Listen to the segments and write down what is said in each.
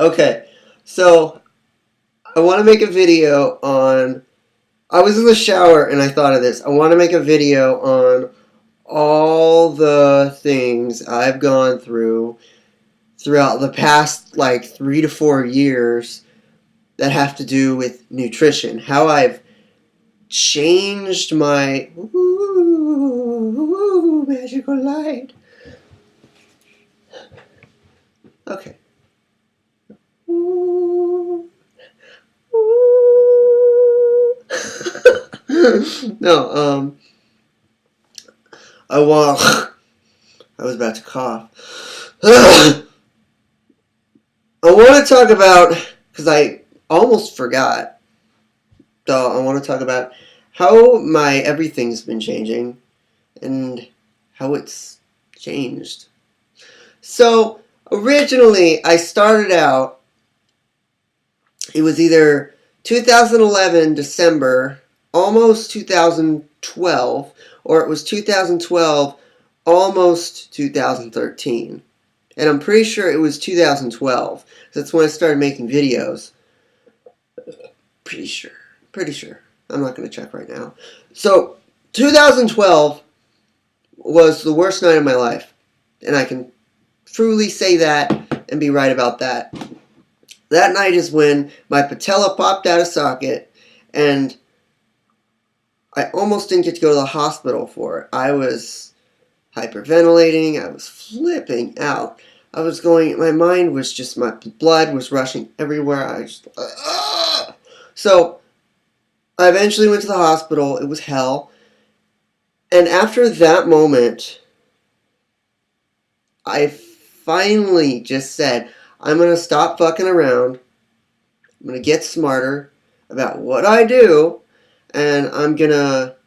Okay, so I want to make a video on. I was in the shower and I thought of this. I want to make a video on all the things I've gone through throughout the past like 3 to 4 years that have to do with nutrition. How I've changed my magical light. Okay. No, I want. I was about to cough. I want to talk about, because I almost forgot. So I want to talk about how my everything's been changing and how it's changed. So originally, I started out. It was either 2011 December, almost 2012, or it was 2012, almost 2013. And I'm pretty sure it was 2012. That's when I started making videos. Pretty sure. I'm not going to check right now. So, 2012 was the worst night of my life. And I can truly say that and be right about that. That night is when my patella popped out of socket and I almost didn't get to go to the hospital for it. I was hyperventilating. I was flipping out. My mind was just, my blood was rushing everywhere. So I eventually went to the hospital. It was hell. And after that moment, I finally just said, I'm going to stop fucking around. I'm going to get smarter about what I do. And I'm going to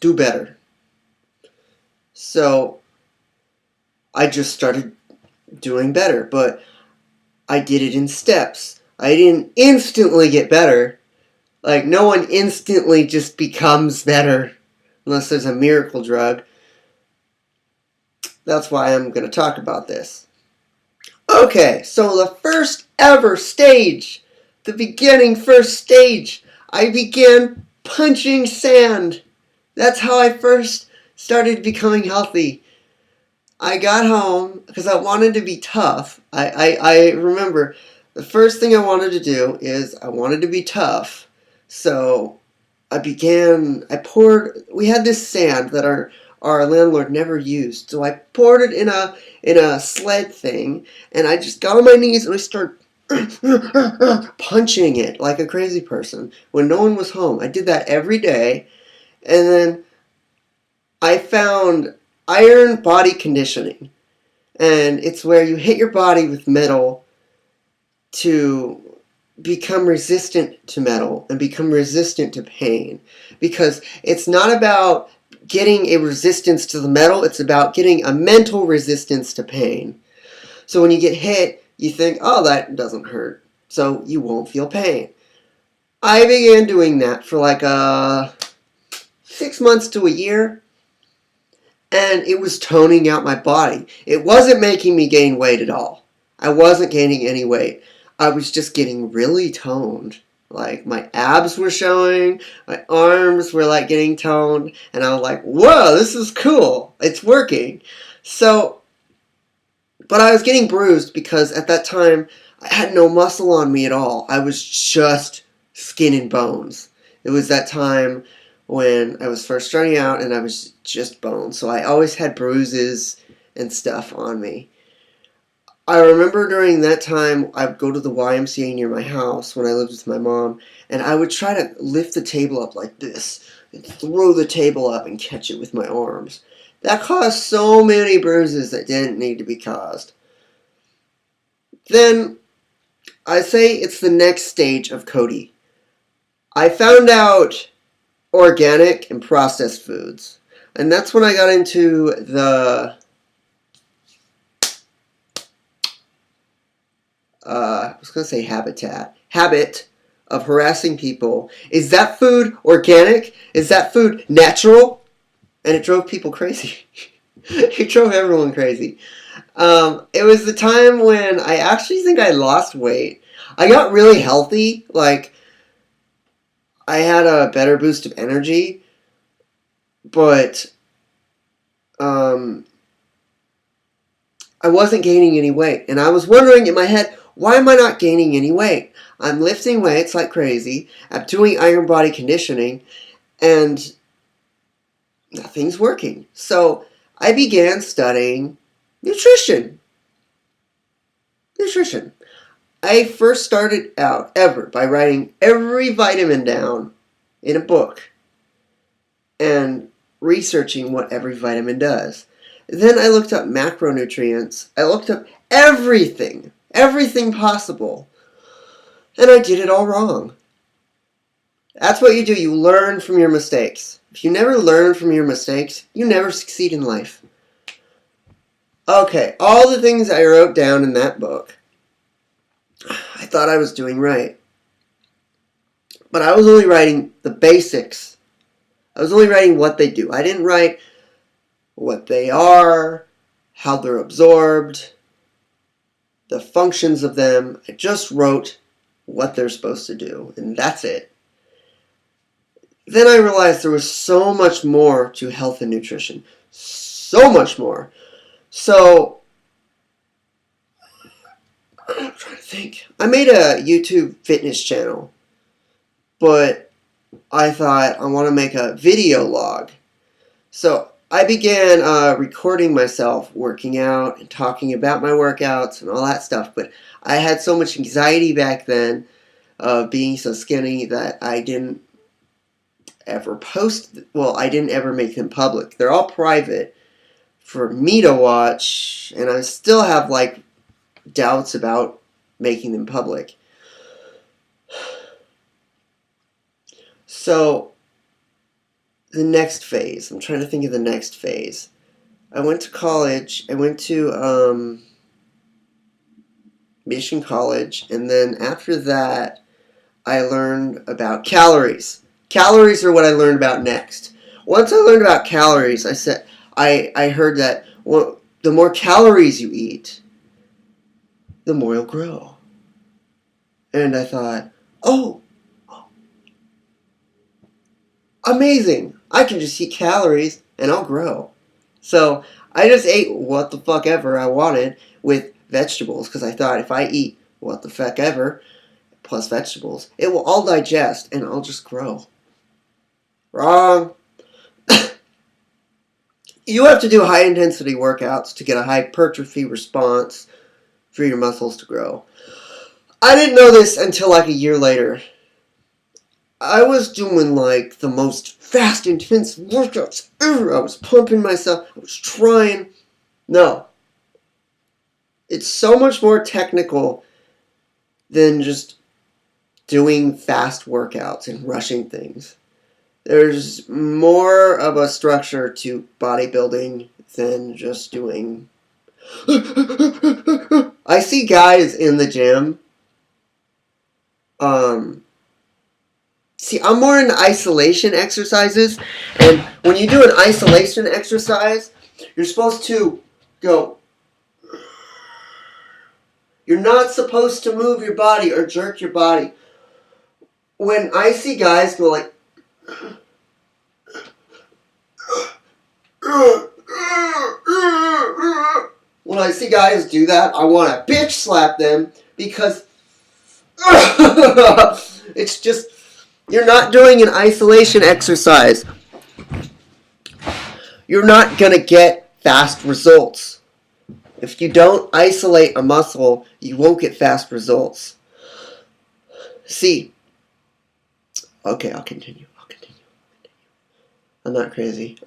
do better. So I just started doing better. But I did it in steps. I didn't instantly get better. Like, no one instantly just becomes better unless there's a miracle drug. That's why I'm going to talk about this. Okay, so the first ever stage, the beginning first stage, I began punching sand. That's how I first started becoming healthy. I got home because I wanted to be tough. I remember the first thing I wanted to do is I wanted to be tough. So we had this sand that our landlord never used. So I poured it in a sled thing, and I just got on my knees and I started punching it like a crazy person when no one was home. I did that every day, and then I found iron body conditioning, and it's where you hit your body with metal to become resistant to metal and become resistant to pain, because it's not about getting a resistance to the metal, it's about getting a mental resistance to pain. So when you get hit, you think, oh, that doesn't hurt, so you won't feel pain. I began doing that for like 6 months to a year, and it was toning out my body. It wasn't making me gain weight at all. I wasn't gaining any weight. I was just getting really toned. Like, my abs were showing, my arms were like getting toned, and I was like, whoa, this is cool. It's working. So, but I was getting bruised because at that time, I had no muscle on me at all. I was just skin and bones. It was that time when I was first starting out and I was just bones. So I always had bruises and stuff on me. I remember during that time, I would go to the YMCA near my house when I lived with my mom, and I would try to lift the table up like this, and throw the table up and catch it with my arms. That caused so many bruises that didn't need to be caused. Then, I say it's the next stage of Cody. I found out organic and processed foods, and that's when I got into I was going to say habit of harassing people. Is that food organic? Is that food natural? And it drove people crazy. It drove everyone crazy. It was the time when I actually think I lost weight. I got really healthy. Like, I had a better boost of energy, but um, I wasn't gaining any weight. And I was wondering in my head, why am I not gaining any weight? I'm lifting weights like crazy. I'm doing iron body conditioning, and nothing's working. So I began studying nutrition. Nutrition. I first started out ever by writing every vitamin down in a book and researching what every vitamin does. Then I looked up macronutrients. I looked up everything possible, and I did it all wrong. That's what you do. You learn from your mistakes. If you never learn from your mistakes, you never succeed in life. Okay, all the things I wrote down in that book, I thought I was doing right. But I was only writing the basics. I was only writing what they do. I didn't write what they are, how they're absorbed, the functions of them. I just wrote what they're supposed to do, and that's it. Then I realized there was so much more to health and nutrition. So much more. So, I'm trying to think. I made a YouTube fitness channel, but I thought I want to make a video log. So I began recording myself working out and talking about my workouts and all that stuff. But I had so much anxiety back then of being so skinny that I didn't ever post. Well, I didn't ever make them public. They're all private for me to watch, and I still have like doubts about making them public. So the next phase. I'm trying to think of the next phase. I went to college. I went to Mission College, and then after that, I learned about calories. Calories are what I learned about next. Once I learned about calories, I heard that the more calories you eat, the more you'll grow. And I thought, oh, amazing! I can just eat calories and I'll grow. So I just ate what the fuck ever I wanted with vegetables because I thought if I eat what the fuck ever plus vegetables, it will all digest and I'll just grow. Wrong. You have to do high intensity workouts to get a hypertrophy response for your muscles to grow. I didn't know this until like a year later. I was doing like the most fast, intense workouts ever. I was pumping myself. I was trying. No. It's so much more technical than just doing fast workouts and rushing things. There's more of a structure to bodybuilding than just doing. I see guys in the gym. See, I'm more into isolation exercises, and when you do an isolation exercise, you're supposed to go. You're not supposed to move your body or jerk your body. When I see guys go like. When I see guys do that, I want to bitch slap them because it's just, you're not doing an isolation exercise. You're not going to get fast results. If you don't isolate a muscle, you won't get fast results. See, okay, I'll continue. I'm not crazy.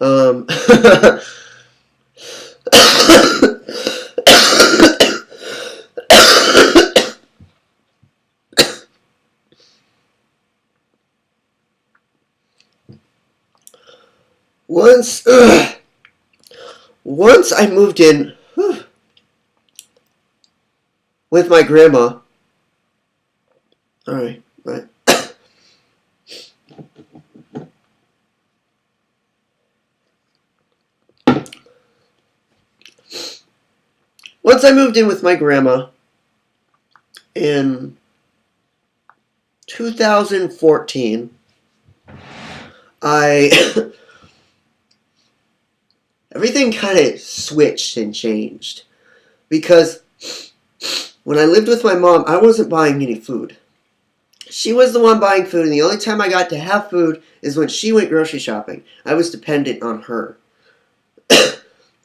Once I moved in with my grandma. All right. Once I moved in with my grandma in 2014, I everything kind of switched and changed because when I lived with my mom, I wasn't buying any food. She was the one buying food, and the only time I got to have food is when she went grocery shopping. I was dependent on her.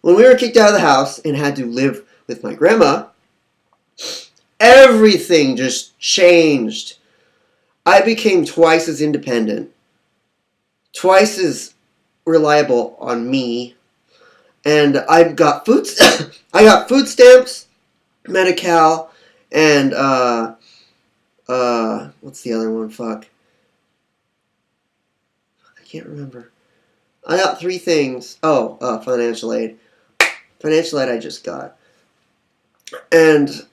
When we were kicked out of the house and had to live with my grandma, everything just changed. I became twice as independent, twice as reliable on me, and I got food. I got food stamps, Medi-Cal, and what's the other one? Fuck, I can't remember. I got three things. Oh, financial aid. Financial aid I just got, and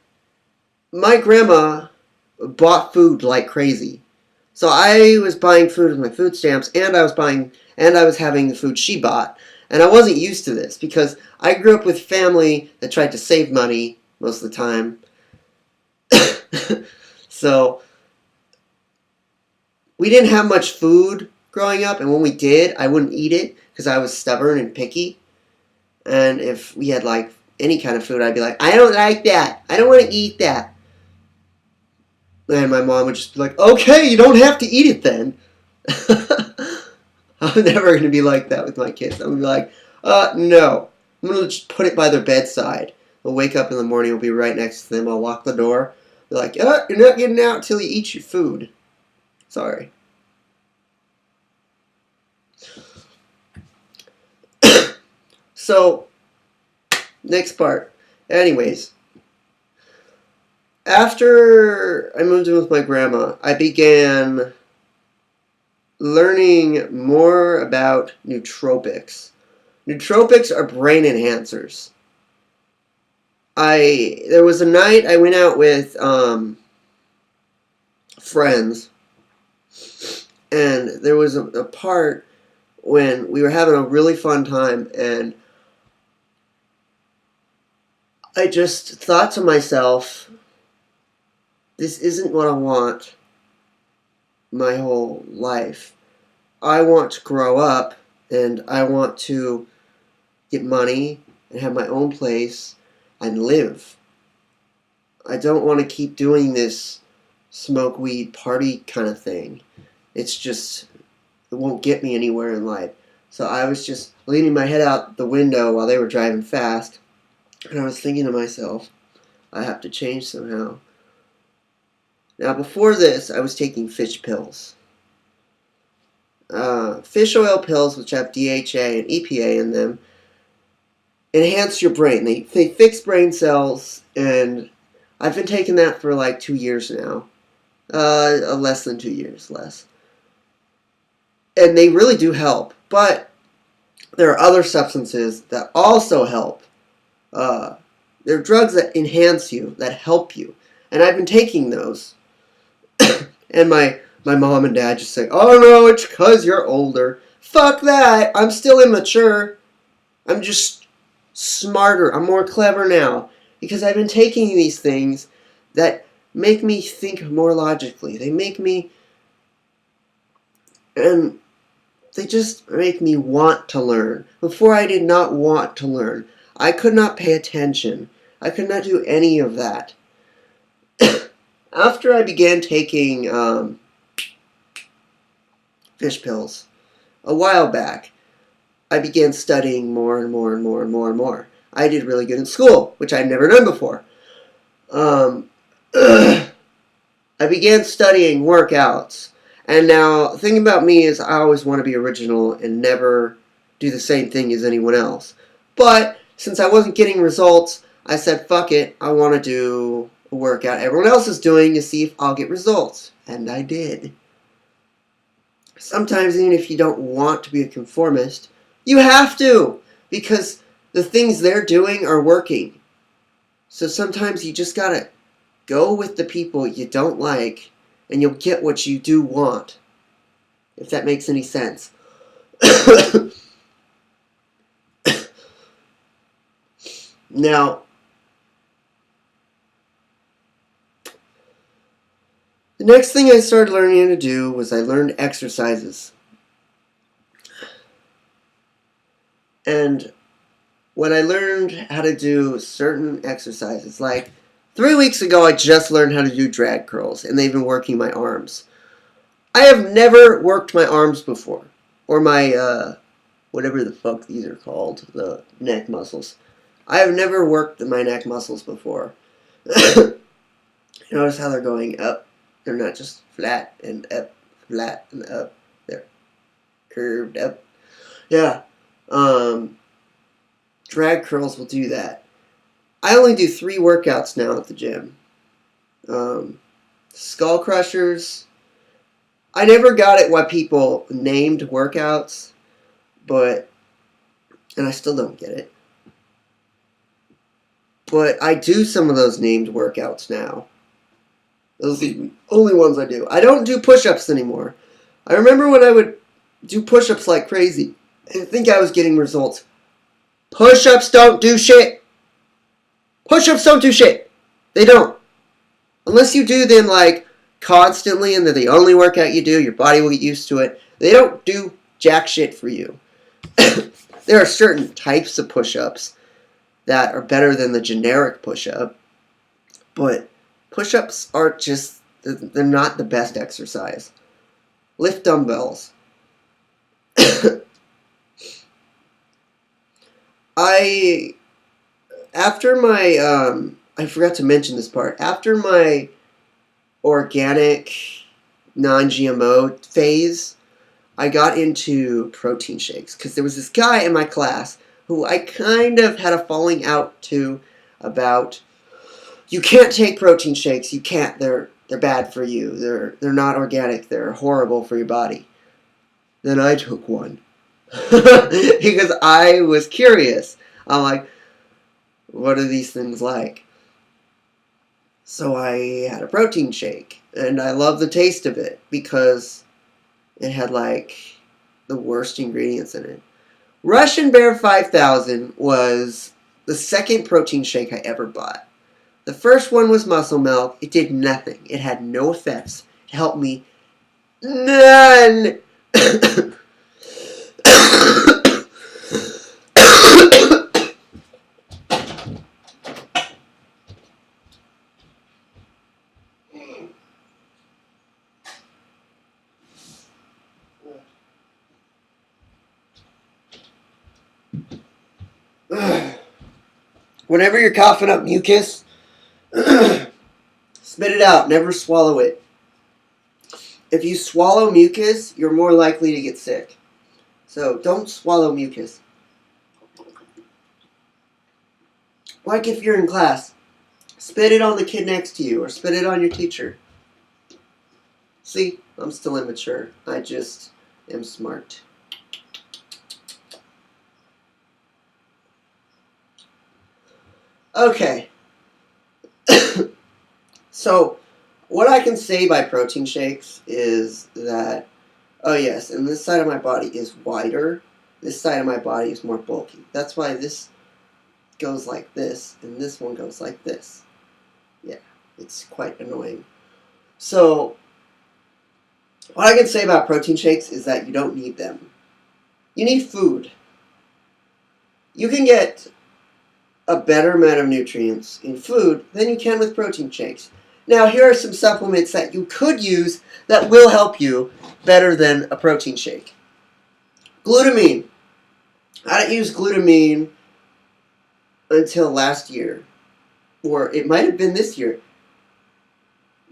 my grandma bought food like crazy. So I was buying food with my food stamps, and I was having the food she bought. And I wasn't used to this because I grew up with family that tried to save money most of the time. So we didn't have much food growing up, and when we did, I wouldn't eat it because I was stubborn and picky. And if we had like any kind of food, I'd be like, I don't like that. I don't want to eat that. And my mom would just be like, okay, you don't have to eat it then. I'm never going to be like that with my kids. I'm going to be like, no. I'm going to just put it by their bedside. I'll wake up in the morning, I'll be right next to them. I'll lock the door. Be like, you're not getting out until you eat your food. Sorry. So, next part. Anyways, after I moved in with my grandma, I began learning more about nootropics. Nootropics are brain enhancers. There was a night I went out with friends, and there was a part when we were having a really fun time, and I just thought to myself, this isn't what I want my whole life. I want to grow up, and I want to get money and have my own place and live. I don't want to keep doing this smoke weed party kind of thing. It's just, it won't get me anywhere in life. So I was just leaning my head out the window while they were driving fast, and I was thinking to myself, I have to change somehow. Now before this, I was taking fish pills. Fish oil pills, which have DHA and EPA in them, enhance your brain. They fix brain cells, and I've been taking that for like 2 years now. Less than 2 years, less. And they really do help, but there are other substances that also help. There are drugs that enhance you, that help you. And I've been taking those. And my mom and dad just say, oh no, it's because you're older. Fuck that. I'm still immature. I'm just smarter. I'm more clever now. Because I've been taking these things that make me think more logically. They make me... And they just make me want to learn. Before I did not want to learn. I could not pay attention. I could not do any of that. After I began taking fish pills a while back, I began studying more and more and more and more and more. I did really good in school, which I'd never done before. I began studying workouts. And now, the thing about me is I always want to be original and never do the same thing as anyone else. But since I wasn't getting results, I said, fuck it, I want to do a workout everyone else is doing to see if I'll get results. And I did. Sometimes even if you don't want to be a conformist, you have to, because the things they're doing are working. So sometimes you just gotta go with the people you don't like, and you'll get what you do want. If that makes any sense. Now, The next thing I started learning to do was I learned exercises. And when I learned how to do certain exercises, like 3 weeks ago I just learned how to do drag curls, and they've been working my arms. I have never worked my arms before, or my, whatever the fuck these are called, the neck muscles. I have never worked my neck muscles before. Notice how they're going up. They're not just flat and up, flat and up. They're curved up. Yeah. Drag curls will do that. I only do 3 workouts now at the gym. Skull crushers. I never got it why people named workouts, and I still don't get it. But I do some of those named workouts now. Those are the only ones I do. I don't do push-ups anymore. I remember when I would do push-ups like crazy. I think I was getting results. Push-ups don't do shit. Push-ups don't do shit. They don't. Unless you do them like constantly and they're the only workout you do, your body will get used to it. They don't do jack shit for you. There are certain types of push-ups that are better than the generic push-up, but push-ups are just, they're not the best exercise. Lift dumbbells. I forgot to mention this part. After my organic, non-GMO phase, I got into protein shakes because there was this guy in my class who I kind of had a falling out to about, you can't take protein shakes. You can't. They're bad for you. They're not organic. They're horrible for your body. Then I took one because I was curious. I'm like, what are these things like? So I had a protein shake, and I loved the taste of it because it had like the worst ingredients in it. Russian Bear 5000 was the second protein shake I ever bought. The first one was Muscle Milk. It did nothing. It had no effects. It helped me none. Whenever you're coughing up mucus, spit it out. Never swallow it. If you swallow mucus, you're more likely to get sick. So don't swallow mucus. Like if you're in class, spit it on the kid next to you or spit it on your teacher. See, I'm still immature. I just am smart. Okay. So, what I can say by protein shakes is that, oh yes, and this side of my body is wider. This side of my body is more bulky. That's why this goes like this, and this one goes like this. Yeah, it's quite annoying. So, what I can say about protein shakes is that you don't need them. You need food. You can get a better amount of nutrients in food than you can with protein shakes. Now, here are some supplements that you could use that will help you better than a protein shake. Glutamine. I didn't use glutamine until last year. Or it might have been this year.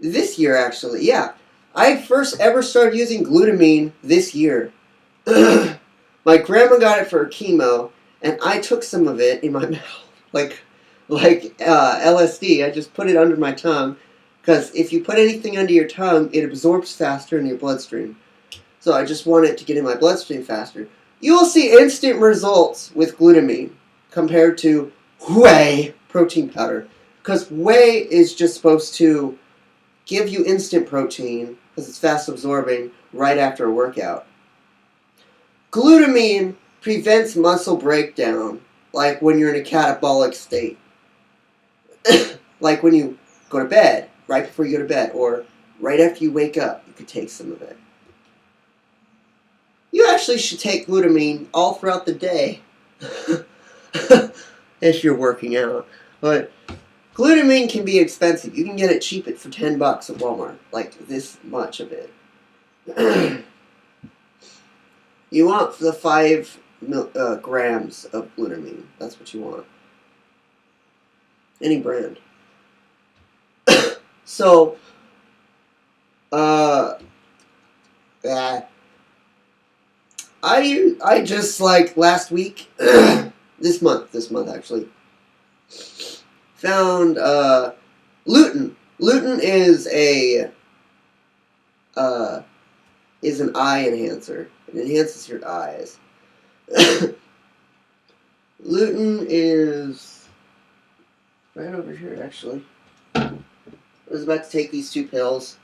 This year, actually, yeah. I first ever started using glutamine this year. My grandma got it for chemo, and I took some of it in my mouth. Like LSD. I just put it under my tongue. Because if you put anything under your tongue, it absorbs faster in your bloodstream. So I just want it to get in my bloodstream faster. You will see instant results with glutamine compared to whey protein powder. Because whey is just supposed to give you instant protein, because it's fast absorbing, right after a workout. Glutamine prevents muscle breakdown, like when you're in a catabolic state. Like when you go to bed. Right before you go to bed, or right after you wake up, you could take some of it. You actually should take glutamine all throughout the day if you're working out. But glutamine can be expensive. You can get it cheap for $10 at Walmart, like this much of it. You want the 5 grams of glutamine. That's what you want. Any brand. So, I just, like, last week, this month actually, found lutein. Lutein is an eye enhancer. It enhances your eyes. Lutein is right over here, actually. I was about to take these 2 pills.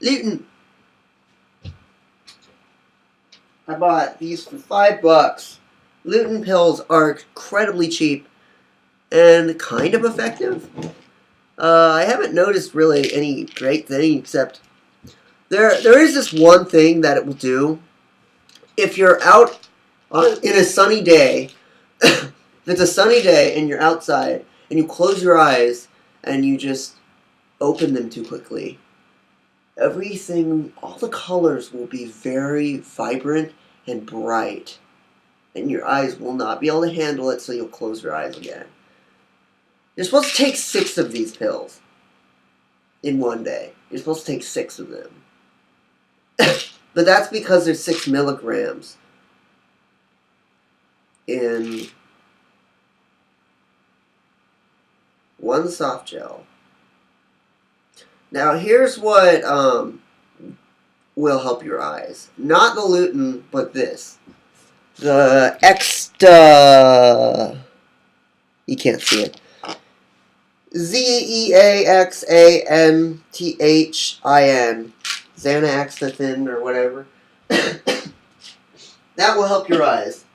Lutein. I bought these for $5. Lutein pills are incredibly cheap and kind of effective. I haven't noticed really any great thing except there is this one thing that it will do. If you're out in a sunny day, if it's a sunny day and you're outside and you close your eyes and you just open them too quickly, everything, all the colors will be very vibrant and bright, and your eyes will not be able to handle it, so you'll close your eyes again. You're supposed to take 6 of these pills in one day. You're supposed to take 6 of them. But that's because there's 6 milligrams in one soft gel. Now here's what will help your eyes. Not the lutein, but this. The Exta... You can't see it. Zeaxanthin. Xanaxanthin or whatever. That will help your eyes.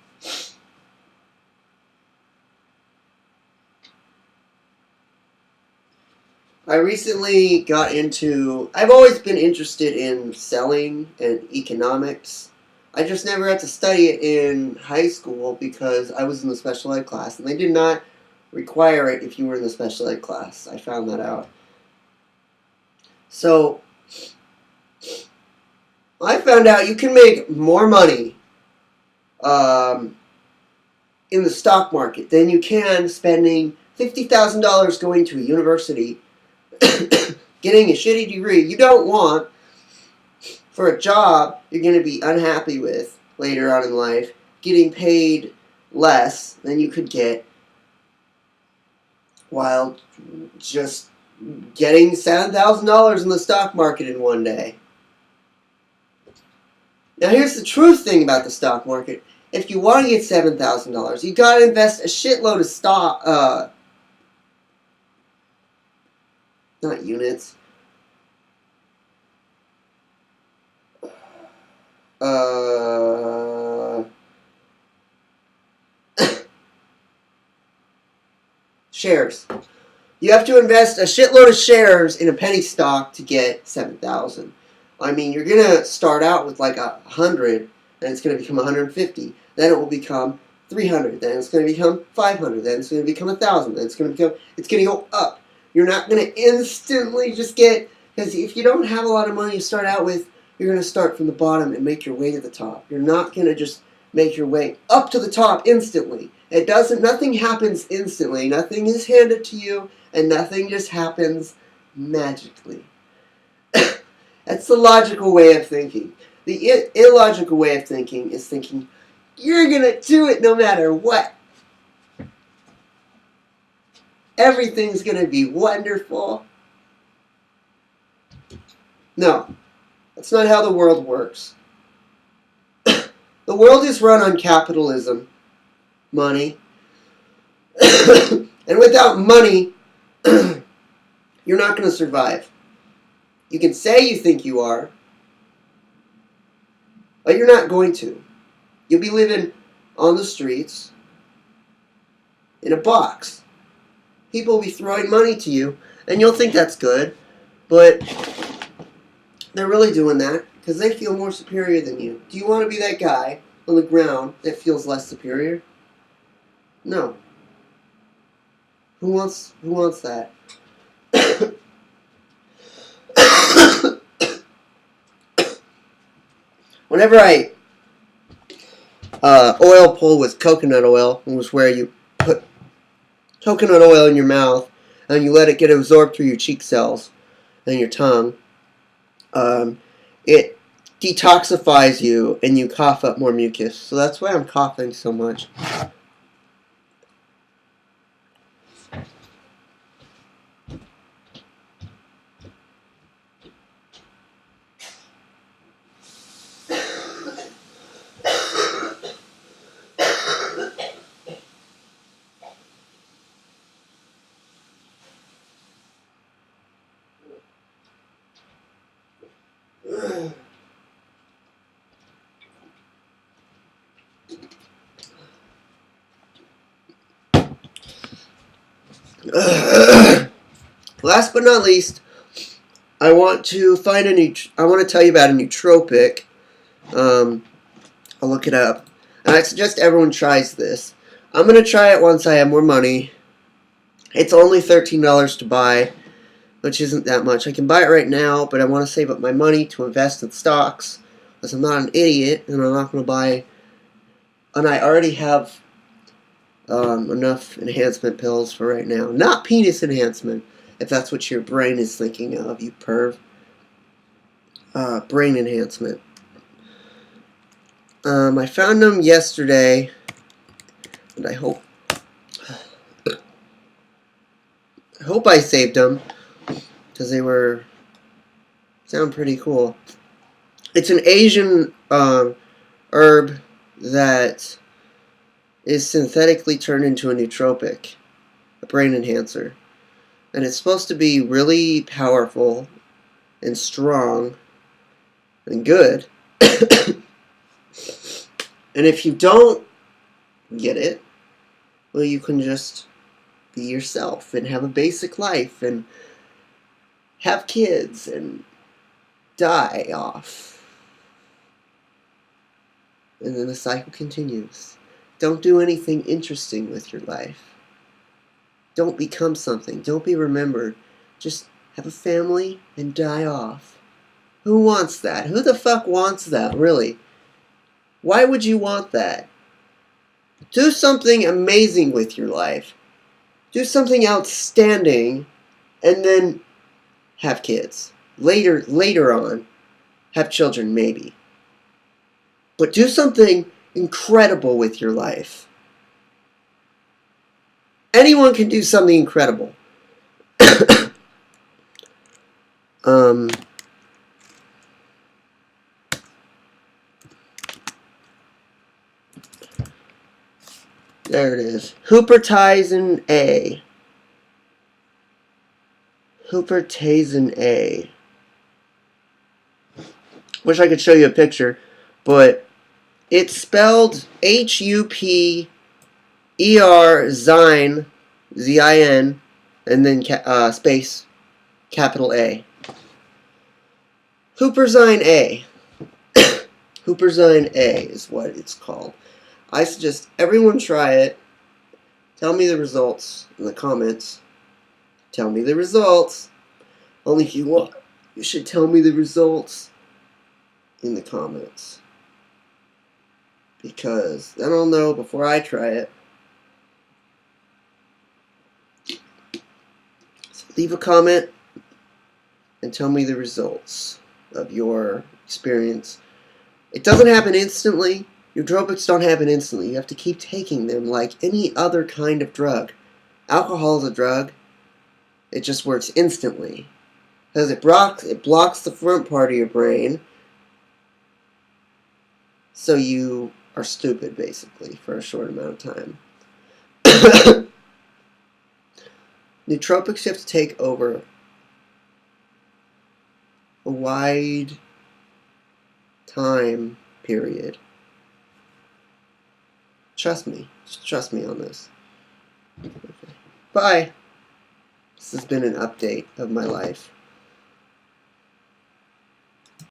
I recently got into... I've always been interested in selling and economics. I just never had to study it in high school because I was in the special ed class, and they did not require it if you were in the special ed class. I found that out. So, I found out you can make more money in the stock market than you can spending $50,000 going to a university getting a shitty degree you don't want for a job you're going to be unhappy with later on in life, getting paid less than you could get while just getting $7,000 in the stock market in one day. Now here's the true thing about the stock market. If you want to get $7,000, you got to invest a shitload of stock, not units, shares. You have to invest a shitload of shares in a penny stock to get 7,000. I mean, you're gonna start out with like 100, then it's gonna become 150. Then it will become 300. Then it's gonna become 500. Then it's gonna become 1,000. Then it's gonna go up. You're not gonna instantly just get, because if you don't have a lot of money to start out with, you're gonna start from the bottom and make your way to the top. You're not gonna just make your way up to the top instantly. Nothing happens instantly. Nothing is handed to you, and nothing just happens magically. That's the logical way of thinking. The illogical way of thinking is thinking, you're gonna do it no matter what. Everything's gonna be wonderful. No, that's not how the world works. The world is run on capitalism, money, and without money, you're not going to survive. You can say you think you are, but you're not going to. You'll be living on the streets in a box. People will be throwing money to you, and you'll think that's good. But they're really doing that because they feel more superior than you. Do you want to be that guy on the ground that feels less superior? No. Who wants that? Whenever I oil pull with coconut oil, was where you put coconut oil in your mouth and you let it get absorbed through your cheek cells and your tongue. It detoxifies you and you cough up more mucus. So that's why I'm coughing so much. Last but not least, I want to tell you about a nootropic. I'll look it up. And I suggest everyone tries this. I'm going to try it once I have more money. It's only $13 to buy, which isn't that much. I can buy it right now, but I want to save up my money to invest in stocks, because I'm not an idiot, and I'm not going to buy... And I already have enough enhancement pills for right now. Not penis enhancement, if that's what your brain is thinking of, you perv. Brain enhancement. I found them yesterday, and I hope I saved them, because they sound pretty cool. It's an Asian herb that is synthetically turned into a nootropic, a brain enhancer. And it's supposed to be really powerful and strong and good. And if you don't get it, well, you can just be yourself and have a basic life and have kids and die off. And then the cycle continues. Don't do anything interesting with your life. Don't become something. Don't be remembered. Just have a family and die off. Who wants that? Who the fuck wants that, really? Why would you want that? Do something amazing with your life. Do something outstanding, and then have kids. Later on, have children, maybe. But do something incredible with your life. Anyone can do something incredible. There it is. Hupertizin A. Hupertizin A. Wish I could show you a picture, but it's spelled Huper Zine, Z-I-N, and then space, capital A. Huperzine A. Huperzine A is what it's called. I suggest everyone try it. Tell me the results in the comments. Tell me the results. Only if you want. You should tell me the results in the comments. Because then I'll know before I try it. So leave a comment and tell me the results of your experience. It doesn't happen instantly. Nootropics don't happen instantly. You have to keep taking them like any other kind of drug. Alcohol is a drug. It just works instantly. Because it blocks the front part of your brain. So you are stupid, basically, for a short amount of time. Nootropics have to take over a wide time period. Trust me. Just trust me on this. Okay. Bye. This has been an update of my life.